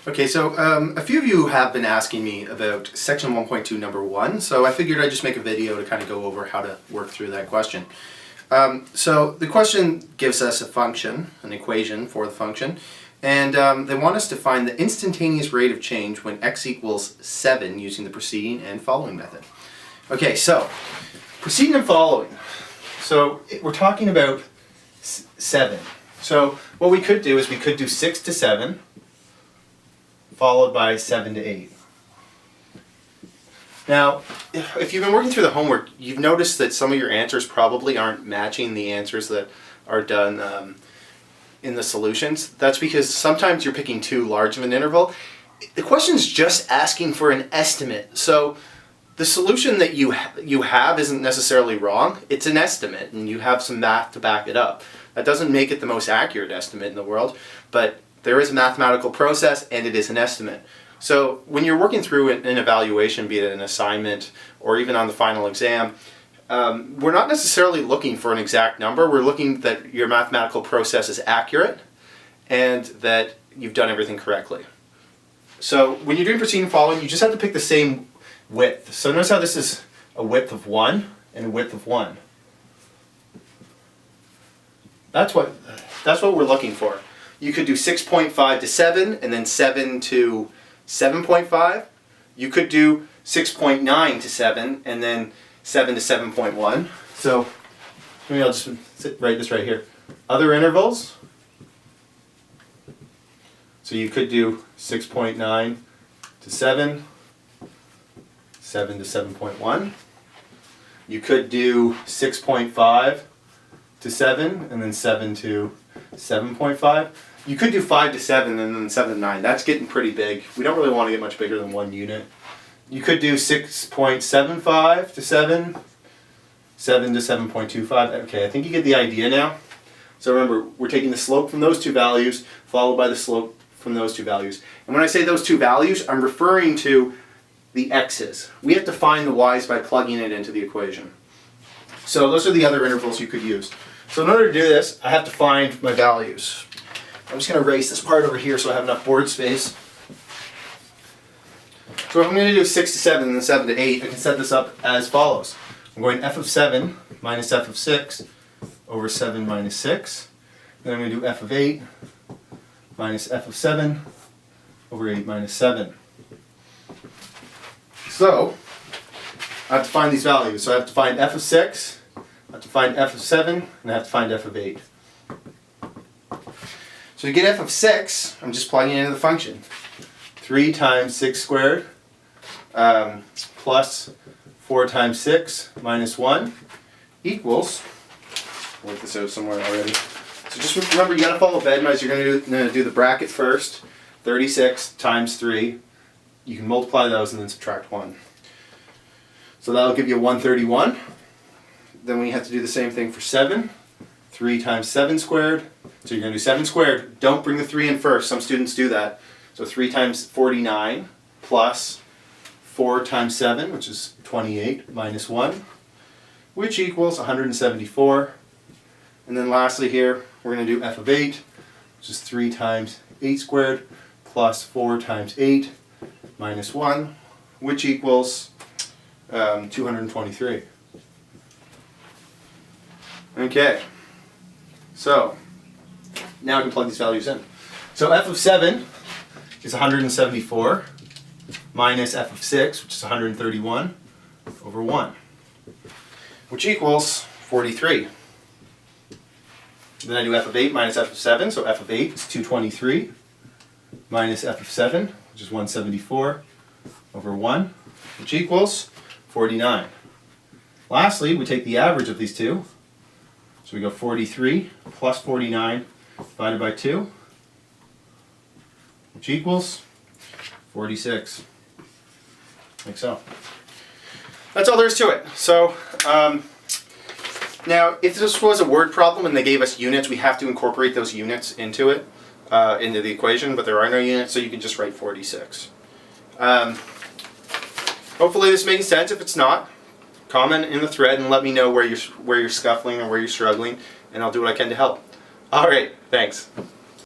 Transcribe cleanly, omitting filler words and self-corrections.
Okay, so a few of you have been asking me about section 1.2 number 1, so I figured I'd just make a video to kind of go over how to work through that question. So the question gives us a function, an equation for the function, and they want us to find the instantaneous rate of change when x equals 7 using the preceding and following method. Okay, so preceding and following. So we're talking about 7. So what we could do is we could do 6 to 7, followed by 7 to 8. Now, if you've been working through the homework, you've noticed that some of your answers probably aren't matching the answers that are done in the solutions. That's because sometimes you're picking too large of an interval. The question is just asking for an estimate. So the solution that you have isn't necessarily wrong. It's an estimate, and you have some math to back it up. That doesn't make it the most accurate estimate in the world, but there is a mathematical process and it is an estimate. So when you're working through an evaluation, be it an assignment or even on the final exam, we're not necessarily looking for an exact number. We're looking that your mathematical process is accurate and that you've done everything correctly. So when you're doing preceding and following, you just have to pick the same width. So notice how this is a width of 1 and a width of 1. That's what we're looking for. You could do 6.5 to 7 and then 7 to 7.5. You could do 6.9 to 7 and then 7 to 7.1. So maybe I'll just write this right here. Other intervals. So you could do 6.9 to 7, 7 to 7.1. You could do 6.5 to 7 and then 7 to 7.5. You could do 5 to 7 and then 7 to 9. That's getting pretty big. We don't really want to get much bigger than 1 unit. You could do 6.75 to 7, 7 to 7.25. Okay, I think you get the idea now. So remember, we're taking the slope from those two values, followed by the slope from those two values. And when I say those two values, I'm referring to the x's. We have to find the y's by plugging it into the equation. So those are the other intervals you could use. So in order to do this, I have to find my values. I'm just going to erase this part over here so I have enough board space. So if I'm going to do 6 to 7 and then 7 to 8, I can set this up as follows. I'm going f of 7 minus f of 6 over 7 minus 6. Then I'm going to do f of 8 minus f of 7 over 8 minus 7. So I have to find these values. So I have to find f of 6, I have to find f of 7, and I have to find f of 8. So to get f of 6, I'm just plugging into the function. 3 times 6 squared plus 4 times 6 minus 1 equals, I'll work this out somewhere already. So just remember, you got to follow Bedmars. You're going to do the bracket first. 36 times 3. You can multiply those and then subtract 1. So that'll give you 131. Then we have to do the same thing for 7. 3 times 7 squared. So you're going to do 7 squared. Don't bring the 3 in first. Some students do that. So 3 times 49 plus 4 times 7, which is 28, minus 1, which equals 174. And then lastly here, we're going to do f of 8, which is 3 times 8 squared plus 4 times 8 minus 1, which equals 223. Okay, so now I can plug these values in. So f of 7 is 174 minus f of 6, which is 131 over 1, which equals 43. Then I do f of 8 minus f of 7, so f of 8 is 223 minus f of 7, which is 174 over 1, which equals 49. Lastly, we take the average of these two. So we go 43 plus 49 divided by 2, which equals 46. Like so. That's all there is to it. So now, if this was a word problem and they gave us units, we have to incorporate those units into it, into the equation, but there are no units, so you can just write 46. Hopefully this is making sense. If it's not, comment in the thread and let me know where you're scuffling or where you're struggling, and I'll do what I can to help. All right, thanks.